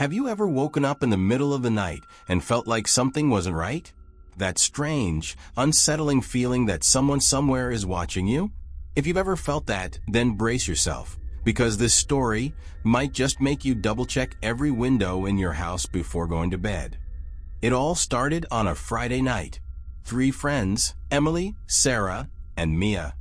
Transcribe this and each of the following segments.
Have you ever woken up in the middle of the night and felt like something wasn't right? That strange, unsettling feeling that someone somewhere is watching you? If you've ever felt that, then brace yourself, because this story might just make you double-check every window in your house before going to bed. It all started on a Friday night. 3 friends, Emily, Sarah, and Mia,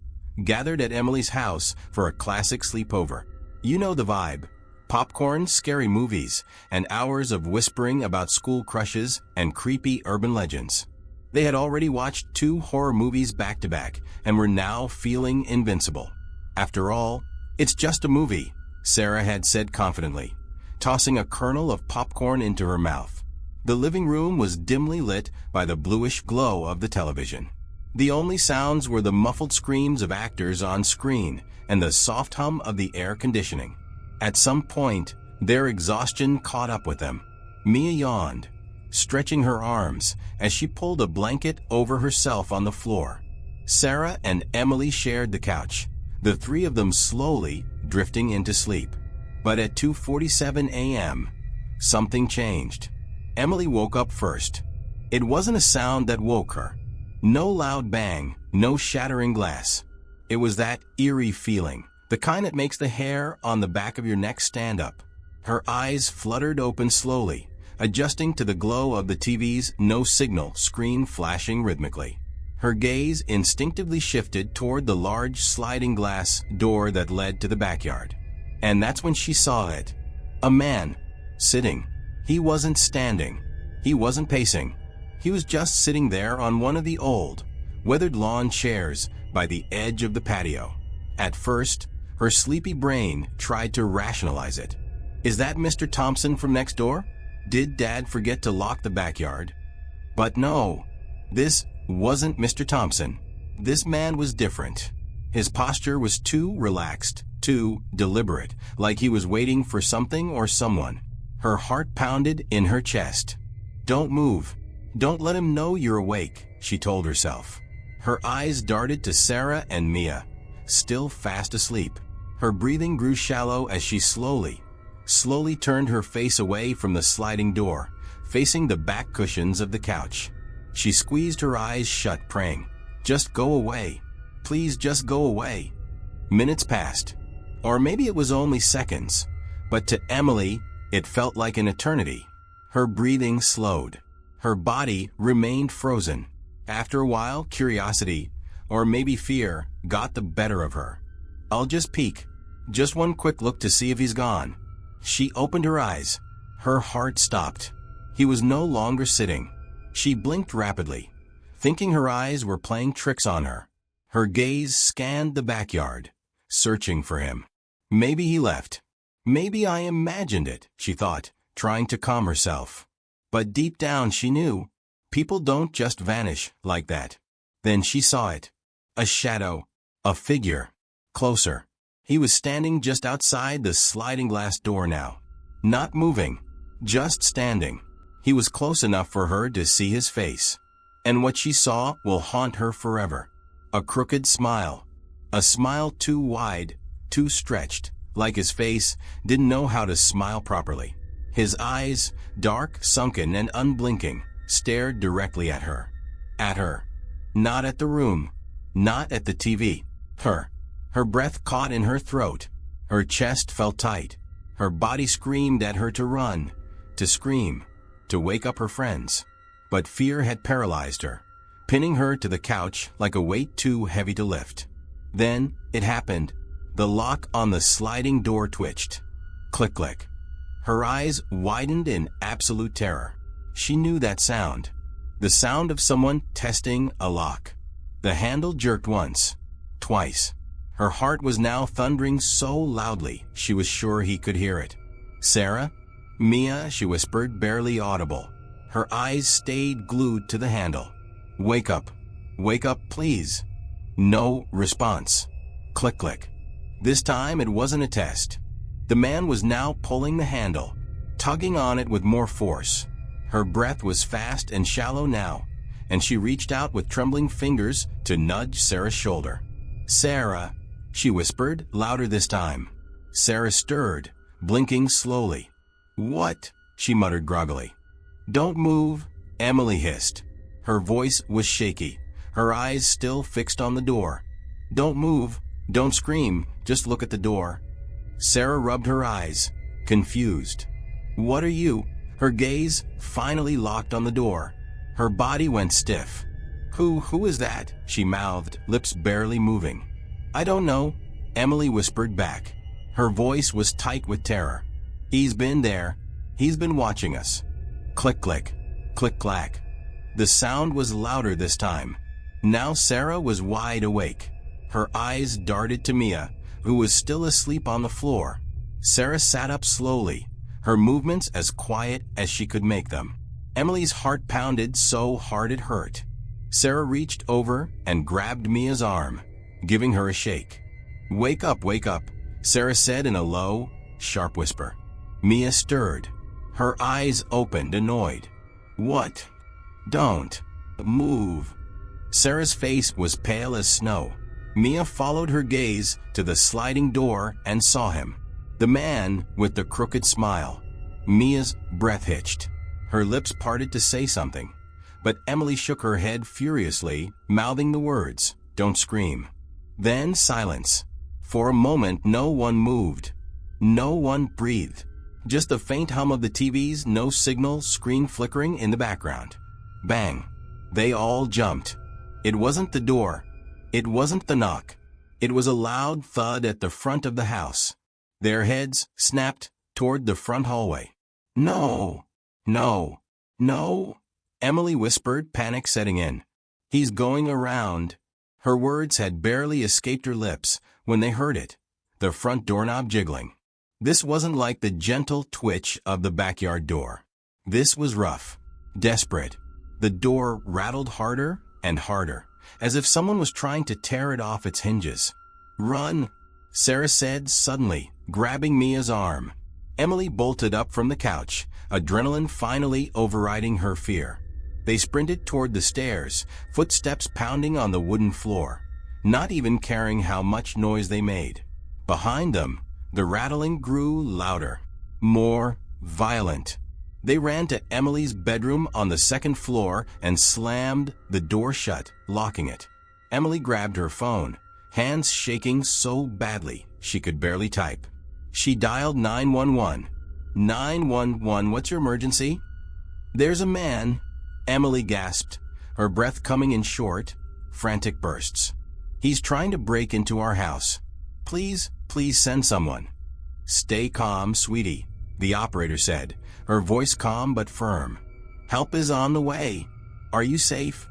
gathered at Emily's house for a classic sleepover. You know the vibe. Popcorn, scary movies, and hours of whispering about school crushes and creepy urban legends. They had already watched 2 horror movies back-to-back and were now feeling invincible. After all, it's just a movie, Sarah had said confidently, tossing a kernel of popcorn into her mouth. The living room was dimly lit by the bluish glow of the television. The only sounds were the muffled screams of actors on screen and the soft hum of the air conditioning. At some point, their exhaustion caught up with them. Mia yawned, stretching her arms as she pulled a blanket over herself on the floor. Sarah and Emily shared the couch, the 3 of them slowly drifting into sleep. But at 2:47 a.m., something changed. Emily woke up first. It wasn't a sound that woke her. No loud bang, no shattering glass. It was that eerie feeling, the kind that makes the hair on the back of your neck stand up. Her eyes fluttered open slowly, adjusting to the glow of the TV's no-signal screen flashing rhythmically. Her gaze instinctively shifted toward the large sliding glass door that led to the backyard. And that's when she saw it. A man, sitting. He wasn't standing. He wasn't pacing. He was just sitting there on one of the old, weathered lawn chairs by the edge of the patio. At first, her sleepy brain tried to rationalize it. Is that Mr. Thompson from next door? Did Dad forget to lock the backyard? But no, this wasn't Mr. Thompson. This man was different. His posture was too relaxed, too deliberate, like he was waiting for something or someone. Her heart pounded in her chest. Don't move. Don't let him know you're awake, she told herself. Her eyes darted to Sarah and Mia, still fast asleep. Her breathing grew shallow as she slowly turned her face away from the sliding door, facing the back cushions of the couch. She squeezed her eyes shut, praying, "Just go away. Please just go away." Minutes passed. Or maybe it was only seconds, but to Emily, it felt like an eternity. Her breathing slowed. Her body remained frozen. After a while, curiosity, or maybe fear, got the better of her. I'll just peek. Just one quick look to see if he's gone. She opened her eyes. Her heart stopped. He was no longer sitting. She blinked rapidly, thinking her eyes were playing tricks on her. Her gaze scanned the backyard, searching for him. Maybe he left. Maybe I imagined it, she thought, trying to calm herself. But deep down she knew, people don't just vanish like that. Then she saw it. A shadow. A figure. Closer. He was standing just outside the sliding glass door now. Not moving. Just standing. He was close enough for her to see his face. And what she saw will haunt her forever. A crooked smile. A smile too wide, too stretched, like his face didn't know how to smile properly. His eyes, dark, sunken, and unblinking, stared directly at her. At her. Not at the room. Not at the TV. Her. Her breath caught in her throat. Her chest felt tight. Her body screamed at her to run, to scream, to wake up her friends. But fear had paralyzed her, pinning her to the couch like a weight too heavy to lift. Then it happened. The lock on the sliding door twitched. Click, click. Her eyes widened in absolute terror. She knew that sound. The sound of someone testing a lock. The handle jerked once, twice. Her heart was now thundering so loudly she was sure he could hear it. "Sarah? Mia," she whispered, barely audible. Her eyes stayed glued to the handle. "Wake up. Wake up, please." No response. Click, click. This time it wasn't a test. The man was now pulling the handle, tugging on it with more force. Her breath was fast and shallow now, and she reached out with trembling fingers to nudge Sarah's shoulder. "Sarah," she whispered, louder this time. Sarah stirred, blinking slowly. "What?" she muttered groggily. Don't move, Emily hissed. Her voice was shaky, her eyes still fixed on the door. Don't move, don't scream, just look at the door. Sarah rubbed her eyes, confused. What are you? Her gaze finally locked on the door. Her body went stiff. Who is that? She mouthed, lips barely moving. I don't know, Emily whispered back. Her voice was tight with terror. He's been there. He's been watching us. Click, click, click, clack. The sound was louder this time. Now Sarah was wide awake. Her eyes darted to Mia, who was still asleep on the floor. Sarah sat up slowly, her movements as quiet as she could make them. Emily's heart pounded so hard it hurt. Sarah reached over and grabbed Mia's arm, giving her a shake. Wake up, Sarah said in a low, sharp whisper. Mia stirred. Her eyes opened, annoyed. What? Don't move. Sarah's face was pale as snow. Mia followed her gaze to the sliding door and saw him. The man with the crooked smile. Mia's breath hitched. Her lips parted to say something, but Emily shook her head furiously, mouthing the words, "Don't scream." Then silence. For a moment no one moved. No one breathed. Just the faint hum of the TV's no signal screen flickering in the background. Bang. They all jumped. It wasn't the door. It wasn't the knock. It was a loud thud at the front of the house. Their heads snapped toward the front hallway. No, no, no, Emily whispered, panic setting in. He's going around. Her words had barely escaped her lips when they heard it, the front doorknob jiggling. This wasn't like the gentle twitch of the backyard door. This was rough, desperate. The door rattled harder and harder, as if someone was trying to tear it off its hinges. Run, Sarah said suddenly, grabbing Mia's arm. Emily bolted up from the couch, adrenaline finally overriding her fear. They sprinted toward the stairs, footsteps pounding on the wooden floor, not even caring how much noise they made. Behind them, the rattling grew louder, more violent. They ran to Emily's bedroom on the second floor and slammed the door shut, locking it. Emily grabbed her phone, hands shaking so badly she could barely type. She dialed 911. 911, what's your emergency? There's a man, Emily gasped, her breath coming in short, frantic bursts. He's trying to break into our house. Please send someone. Stay calm, sweetie, the operator said, her voice calm but firm. Help is on the way. Are you safe?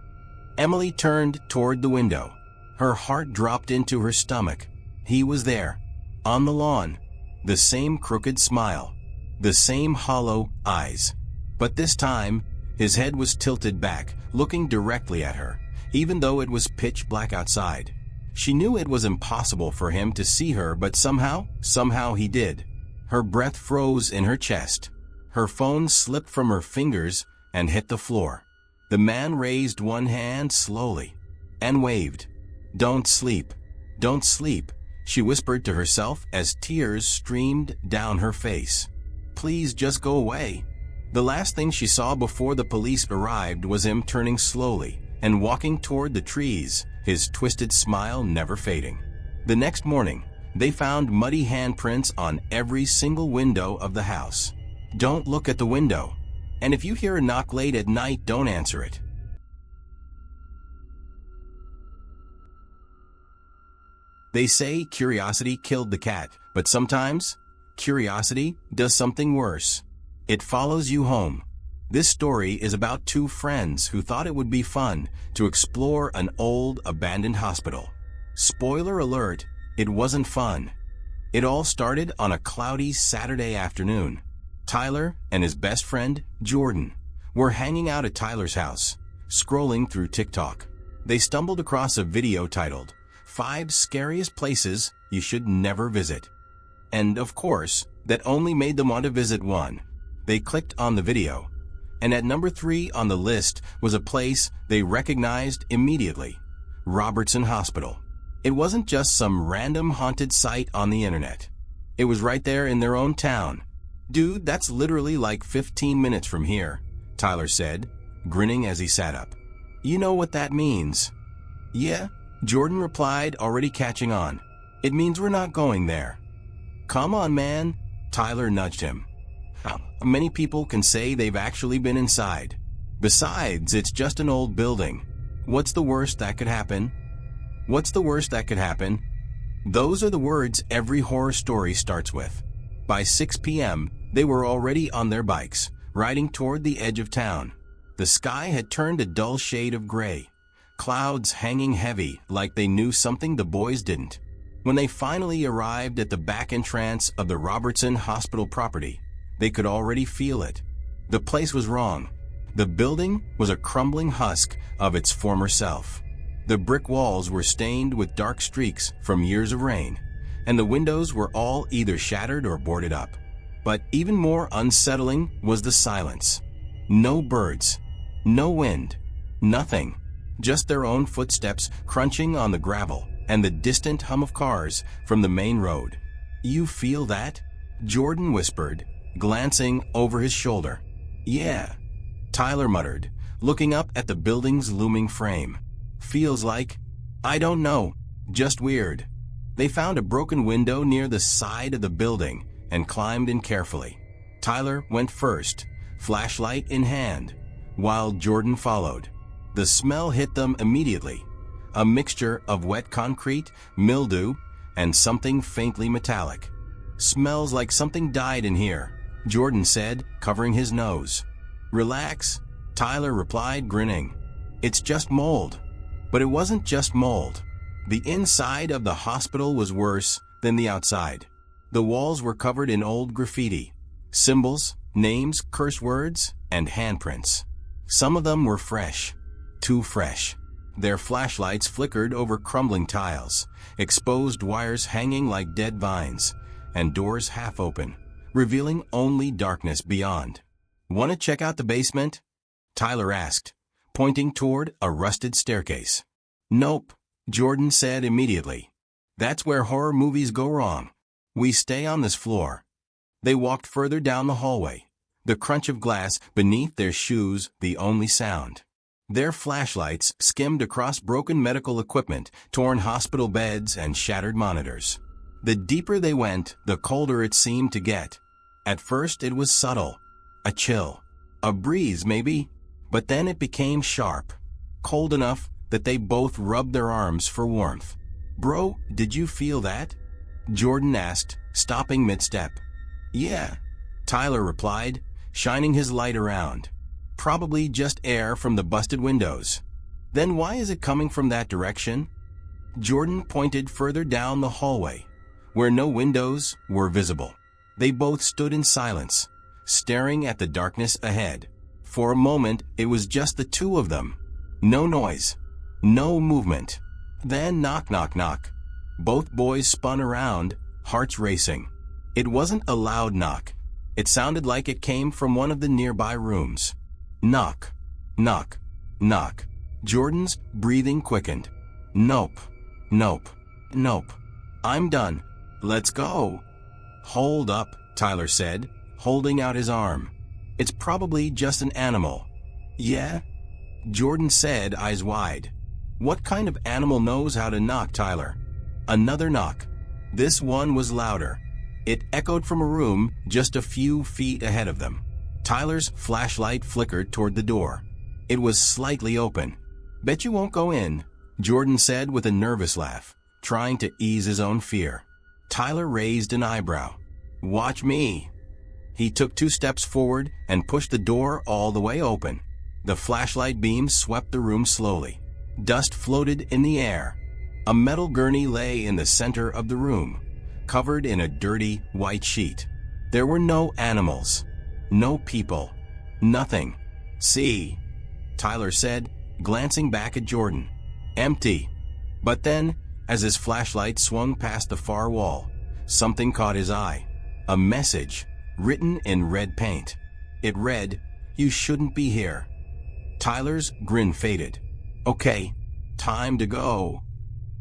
Emily turned toward the window. Her heart dropped into her stomach. He was there, on the lawn, the same crooked smile, the same hollow eyes. But this time, his head was tilted back, looking directly at her, even though it was pitch black outside. She knew it was impossible for him to see her, but somehow he did. Her breath froze in her chest. Her phone slipped from her fingers and hit the floor. The man raised one hand slowly and waved. Don't sleep, she whispered to herself as tears streamed down her face. Please just go away. The last thing she saw before the police arrived was him turning slowly and walking toward the trees, his twisted smile never fading. The next morning, they found muddy handprints on every single window of the house. Don't look at the window. And if you hear a knock late at night, don't answer it. They say curiosity killed the cat, but sometimes curiosity does something worse. It follows you home. This story is about two friends who thought it would be fun to explore an old abandoned hospital. Spoiler alert, it wasn't fun. It all started on a cloudy Saturday afternoon. Tyler and his best friend, Jordan, were hanging out at Tyler's house, scrolling through TikTok. They stumbled across a video titled, 5 Scariest Places You Should Never Visit. And of course, that only made them want to visit one. They clicked on the video, and at number 3 on the list was a place they recognized immediately, Robertson Hospital. It wasn't just some random haunted site on the internet. It was right there in their own town, Dude, that's literally like 15 minutes from here, Tyler said, grinning as he sat up. You know what that means? Yeah, Jordan replied, already catching on. It means we're not going there. Come on, man, Tyler nudged him. Many people can say they've actually been inside. Besides, it's just an old building. What's the worst that could happen? What's the worst that could happen? Those are the words every horror story starts with. By 6 p.m., they were already on their bikes, riding toward the edge of town. The sky had turned a dull shade of gray, clouds hanging heavy like they knew something the boys didn't. When they finally arrived at the back entrance of the Robertson Hospital property, they could already feel it. The place was wrong. The building was a crumbling husk of its former self. The brick walls were stained with dark streaks from years of rain, and the windows were all either shattered or boarded up. But even more unsettling was the silence. No birds, no wind, nothing. Just their own footsteps crunching on the gravel and the distant hum of cars from the main road. You feel that? Jordan whispered, glancing over his shoulder. Yeah, Tyler muttered, looking up at the building's looming frame. Feels like, I don't know, just weird. They found a broken window near the side of the building and climbed in carefully. Tyler went first, flashlight in hand, while Jordan followed. The smell hit them immediately, a mixture of wet concrete, mildew, and something faintly metallic. Smells like something died in here, Jordan said, covering his nose. Relax, Tyler replied, grinning. It's just mold. But it wasn't just mold. The inside of the hospital was worse than the outside. The walls were covered in old graffiti, symbols, names, curse words, and handprints. Some of them were fresh, too fresh. Their flashlights flickered over crumbling tiles, exposed wires hanging like dead vines, and doors half open, revealing only darkness beyond. Want to check out the basement? Tyler asked, pointing toward a rusted staircase. Nope, Jordan said immediately. That's where horror movies go wrong. We stay on this floor. They walked further down the hallway, the crunch of glass beneath their shoes the only sound. Their flashlights skimmed across broken medical equipment, torn hospital beds, and shattered monitors. The deeper they went, the colder it seemed to get. At first it was subtle, a chill, a breeze maybe, but then it became sharp, cold enough that they both rubbed their arms for warmth. Bro, did you feel that? Jordan asked, stopping mid-step. Yeah, Tyler replied, shining his light around. Probably just air from the busted windows. Then why is it coming from that direction? Jordan pointed further down the hallway, where no windows were visible. They both stood in silence, staring at the darkness ahead. For a moment, it was just the two of them. No noise, no movement. Then knock, knock, knock. Both boys spun around, hearts racing. It wasn't a loud knock. It sounded like it came from one of the nearby rooms. Knock, knock, knock. Jordan's breathing quickened. Nope, nope, nope. I'm done. Let's go. Hold up, Tyler said, holding out his arm. It's probably just an animal. Yeah? Jordan said, eyes wide. What kind of animal knows how to knock, Tyler? Another knock. This one was louder. It echoed from a room just a few feet ahead of them. Tyler's flashlight flickered toward the door. It was slightly open. Bet you won't go in, Jordan said with a nervous laugh, trying to ease his own fear. Tyler raised an eyebrow. Watch me. He took 2 steps forward and pushed the door all the way open. The flashlight beam swept the room slowly. Dust floated in the air. A metal gurney lay in the center of the room, covered in a dirty white sheet. There were no animals, no people, nothing. See, Tyler said, glancing back at Jordan. Empty. But then, as his flashlight swung past the far wall, something caught his eye. A message, written in red paint. It read, "You shouldn't be here." Tyler's grin faded. Okay, time to go.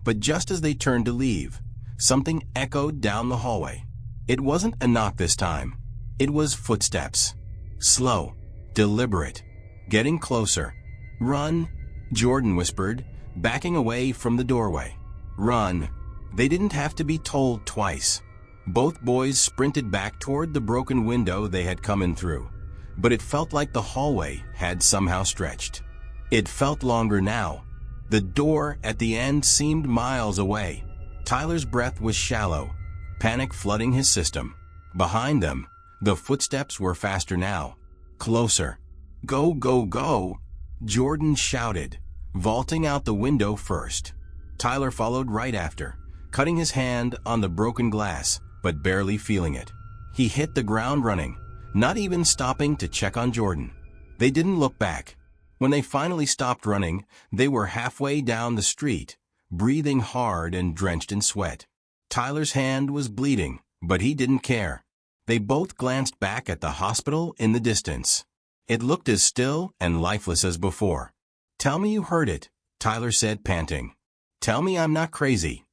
But just as they turned to leave, something echoed down the hallway. It wasn't a knock this time. It was footsteps. Slow, deliberate, getting closer. "Run," Jordan whispered, backing away from the doorway. "Run." They didn't have to be told twice. Both boys sprinted back toward the broken window they had come in through, but it felt like the hallway had somehow stretched. It felt longer now. The door at the end seemed miles away. Tyler's breath was shallow, panic flooding his system. Behind them, the footsteps were faster now. Closer. "Go, go, go," Jordan shouted, vaulting out the window first. Tyler followed right after, cutting his hand on the broken glass, but barely feeling it. He hit the ground running, not even stopping to check on Jordan. They didn't look back. When they finally stopped running, they were halfway down the street, breathing hard and drenched in sweat. Tyler's hand was bleeding, but he didn't care. They both glanced back at the hospital in the distance. It looked as still and lifeless as before. "Tell me you heard it," Tyler said, panting. "Tell me I'm not crazy."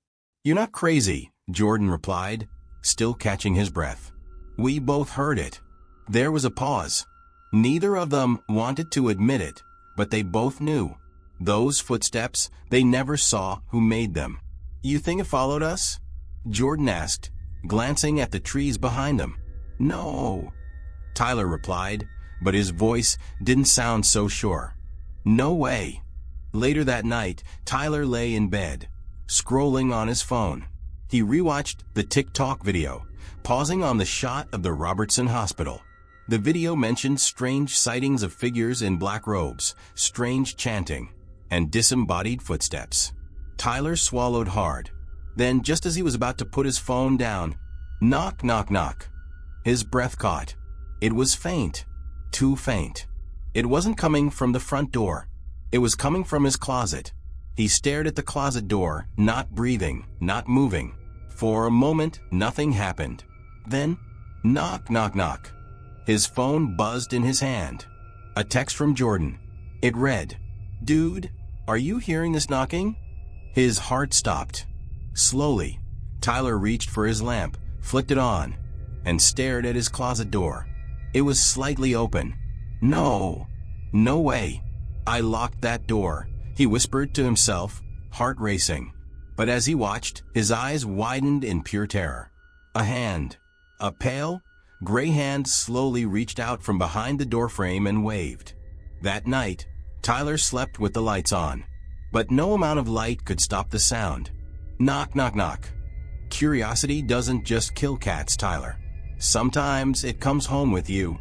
"You're not crazy," Jordan replied, still catching his breath. "We both heard it." There was a pause. Neither of them wanted to admit it, but they both knew. Those footsteps, they never saw who made them. "You think it followed us?" Jordan asked, glancing at the trees behind them. "No," Tyler replied, but his voice didn't sound so sure. "No way." Later that night, Tyler lay in bed, scrolling on his phone. He rewatched the TikTok video, pausing on the shot of the Robertson Hospital. The video mentioned strange sightings of figures in black robes, strange chanting, and disembodied footsteps. Tyler swallowed hard. Then, just as he was about to put his phone down, knock, knock, knock. His breath caught. It was faint. Too faint. It wasn't coming from the front door. It was coming from his closet. He stared at the closet door, not breathing, not moving. For a moment, nothing happened. Then, knock, knock, knock. His phone buzzed in his hand. A text from Jordan. It read, "Dude, are you hearing this knocking?" His heart stopped. Slowly, Tyler reached for his lamp, flicked it on, and stared at his closet door. It was slightly open. "No, no way. I locked that door," he whispered to himself, heart racing. But as he watched, his eyes widened in pure terror. A hand, a pale, gray hand slowly reached out from behind the doorframe and waved. That night, Tyler slept with the lights on, but no amount of light could stop the sound. Knock, knock, knock. Curiosity doesn't just kill cats, Tyler. Sometimes it comes home with you.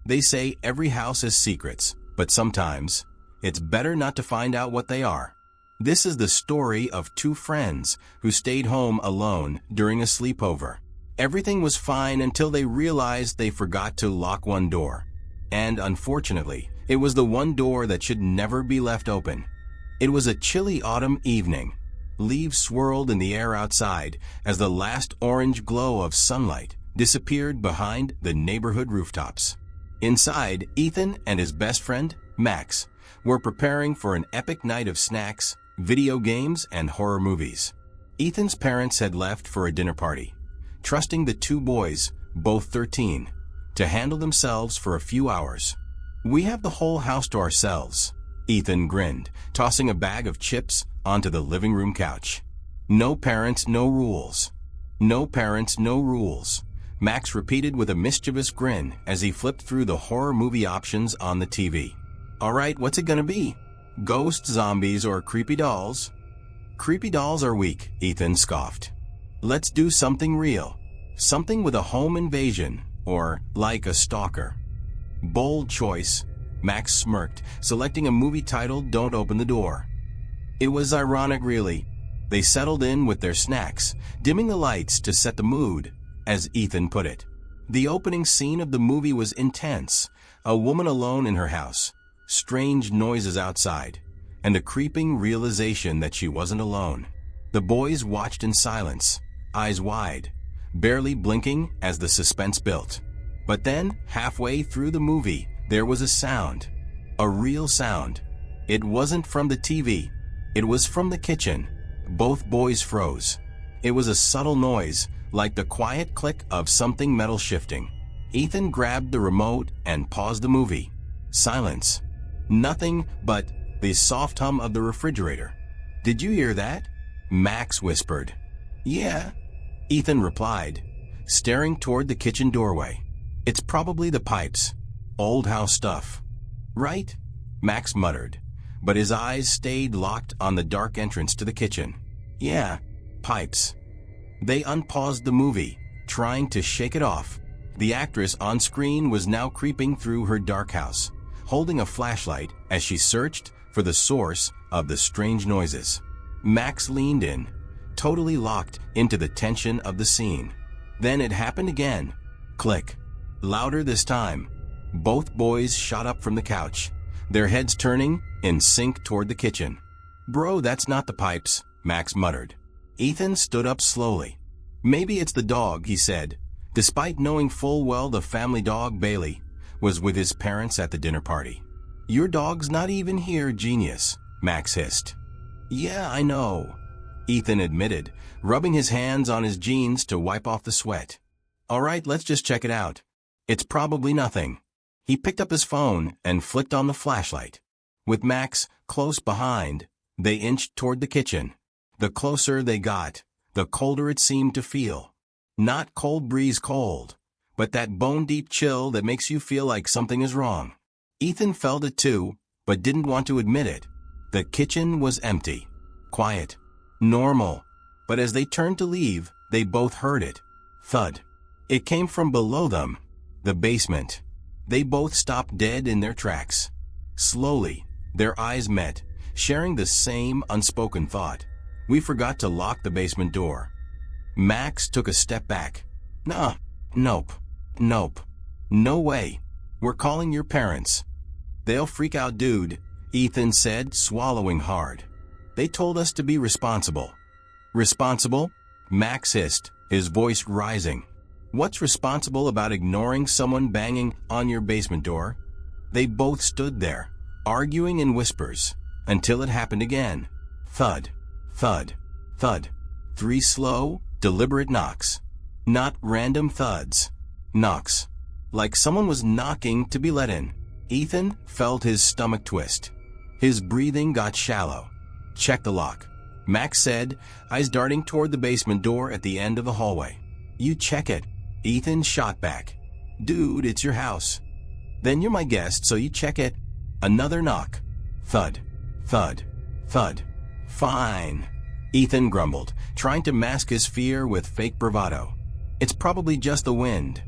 They say every house has secrets, but sometimes it's better not to find out what they are. This is the story of two friends who stayed home alone during a sleepover. Everything was fine until they realized they forgot to lock one door. And unfortunately, it was the one door that should never be left open. It was a chilly autumn evening. Leaves swirled in the air outside as the last orange glow of sunlight disappeared behind the neighborhood rooftops. Inside, Ethan and his best friend, Max, were preparing for an epic night of snacks, video games, and horror movies. Ethan's parents had left for a dinner party, trusting the two boys, both 13, to handle themselves for a few hours. "We have the whole house to ourselves," Ethan grinned, tossing a bag of chips onto the living room couch. "No parents, no rules. No parents, no rules," Max repeated with a mischievous grin as he flipped through the horror movie options on the TV. "All right, what's it gonna be? Ghosts, zombies, or creepy dolls?" "Creepy dolls are weak," Ethan scoffed. "Let's do something real. Something with a home invasion, or like a stalker." "Bold choice," Max smirked, selecting a movie titled Don't Open the Door. It was ironic, really. They settled in with their snacks, dimming the lights to set the mood, as Ethan put it. The opening scene of the movie was intense, a woman alone in her house, strange noises outside, and a creeping realization that she wasn't alone. The boys watched in silence, eyes wide, barely blinking as the suspense built. But then, halfway through the movie, there was a sound. A real sound. It wasn't from the TV. It was from the kitchen. Both boys froze. It was a subtle noise, like the quiet click of something metal shifting. Ethan grabbed the remote and paused the movie. Silence. Nothing but the soft hum of the refrigerator. "Did you hear that?" Max whispered. "Yeah," Ethan replied, staring toward the kitchen doorway. "It's probably the pipes. Old house stuff." "Right?" Max muttered, but his eyes stayed locked on the dark entrance to the kitchen. "Yeah, pipes." They unpaused the movie, trying to shake it off. The actress on screen was now creeping through her dark house, holding a flashlight as she searched for the source of the strange noises. Max leaned in, totally locked into the tension of the scene. Then it happened again. Click. Louder this time. Both boys shot up from the couch, their heads turning in sync toward the kitchen. "Bro, that's not the pipes," Max muttered. Ethan stood up slowly. "Maybe it's the dog," he said, despite knowing full well the family dog, Bailey, was with his parents at the dinner party. "Your dog's not even here, genius," Max hissed. "Yeah, I know," Ethan admitted, rubbing his hands on his jeans to wipe off the sweat. "All right, let's just check it out. It's probably nothing." He picked up his phone and flicked on the flashlight. With Max close behind, they inched toward the kitchen. The closer they got, the colder it seemed to feel. Not cold breeze cold, but that bone-deep chill that makes you feel like something is wrong. Ethan felt it too, but didn't want to admit it. The kitchen was empty, quiet, normal, but as they turned to leave, they both heard it. Thud. It came from below them, the basement. They both stopped dead in their tracks. Slowly, their eyes met, sharing the same unspoken thought. "We forgot to lock the basement door." Max took a step back. "Nah, nope, no way. We're calling your parents." "They'll freak out, dude," Ethan said, swallowing hard. "They told us to be responsible." "Responsible?" Max hissed, his voice rising. "What's responsible about ignoring someone banging on your basement door?" They both stood there, arguing in whispers, until it happened again. Thud, thud, thud. 3 slow, deliberate knocks. Not random thuds. Knocks. Like someone was knocking to be let in. Ethan felt his stomach twist. His breathing got shallow. "Check the lock," Max said, eyes darting toward the basement door at the end of the hallway. "You check it," Ethan shot back. "Dude, it's your house." "Then you're my guest, so you check it." Another knock. Thud, thud, thud. "Fine," Ethan grumbled, trying to mask his fear with fake bravado. "It's probably just the wind."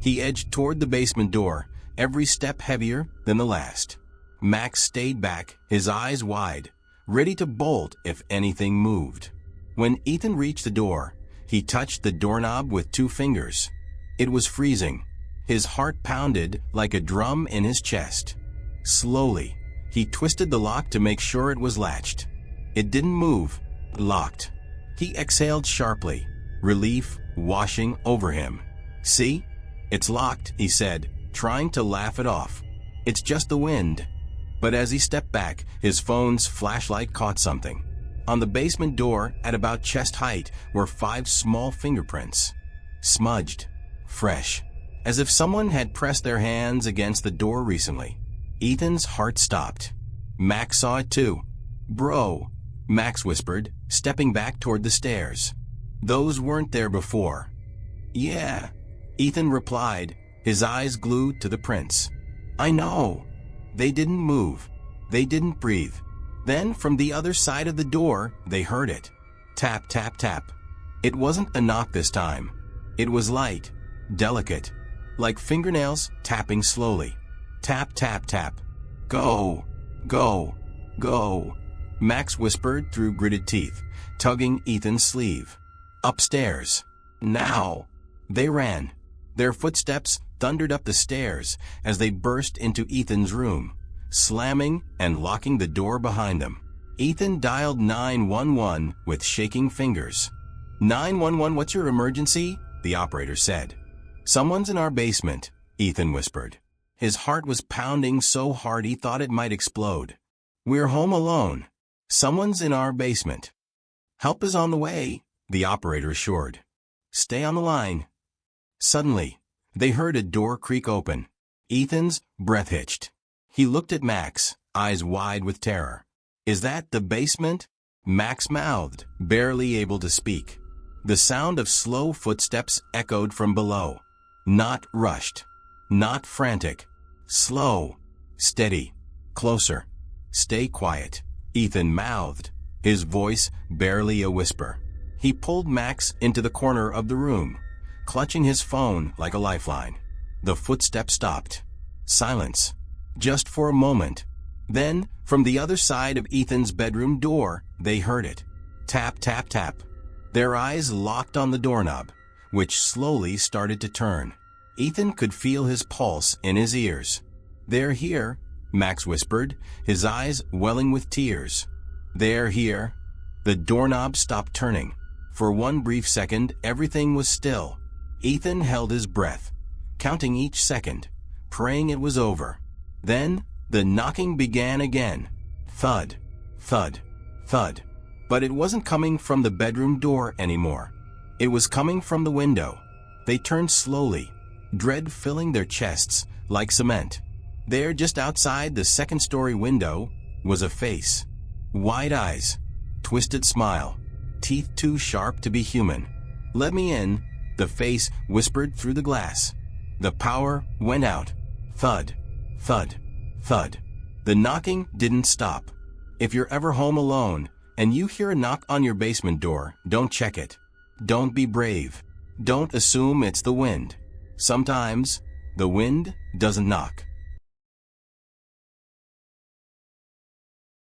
He edged toward the basement door, every step heavier than the last. Max stayed back, his eyes wide, ready to bolt if anything moved. When Ethan reached the door, he touched the doorknob with 2 fingers. It was freezing. His heart pounded like a drum in his chest. Slowly, he twisted the lock to make sure it was latched. It didn't move. Locked. He exhaled sharply, relief washing over him. "See? It's locked," he said, trying to laugh it off. "It's just the wind." But as he stepped back, his phone's flashlight caught something. On the basement door, at about chest height, were 5 small fingerprints. Smudged. Fresh. As if someone had pressed their hands against the door recently. Ethan's heart stopped. Max saw it too. "Bro," Max whispered, stepping back toward the stairs. "Those weren't there before." "Yeah," Ethan replied, his eyes glued to the prints. "I know." They didn't move. They didn't breathe. Then, from the other side of the door, they heard it. Tap, tap, tap. It wasn't a knock this time. It was light, delicate, like fingernails tapping slowly. Tap, tap, tap. "Go, go, go," Max whispered through gritted teeth, tugging Ethan's sleeve. "Upstairs. Now." They ran. Their footsteps thundered up the stairs as they burst into Ethan's room, slamming and locking the door behind them. Ethan dialed 911 with shaking fingers. "911, what's your emergency?" the operator said. "Someone's in our basement," Ethan whispered. His heart was pounding so hard he thought it might explode. "We're home alone. Someone's in our basement. Help is on the way," the operator assured. "Stay on the line." Suddenly, they heard a door creak open. Ethan's breath hitched. He looked at Max, eyes wide with terror. "Is that the basement?" Max mouthed, barely able to speak. The sound of slow footsteps echoed from below. Not rushed. Not frantic. Slow. Steady. Closer. "Stay quiet," Ethan mouthed, his voice barely a whisper. He pulled Max into the corner of the room, clutching his phone like a lifeline. The footsteps stopped. Silence. Just for a moment. Then, from the other side of Ethan's bedroom door, they heard it. Tap, tap, tap. Their eyes locked on the doorknob, which slowly started to turn. Ethan could feel his pulse in his ears. "They're here," Max whispered, his eyes welling with tears. "They're here." The doorknob stopped turning. For one brief second, everything was still. Ethan held his breath, counting each second, praying it was over. Then, the knocking began again. Thud, thud, thud. But it wasn't coming from the bedroom door anymore. It was coming from the window. They turned slowly, dread filling their chests like cement. There, just outside the second-story window, was a face. Wide eyes, twisted smile, teeth too sharp to be human. "Let me in," the face whispered through the glass. The power went out. Thud, thud, thud. The knocking didn't stop. If you're ever home alone and you hear a knock on your basement door, don't check it. Don't be brave. Don't assume it's the wind. Sometimes, the wind doesn't knock.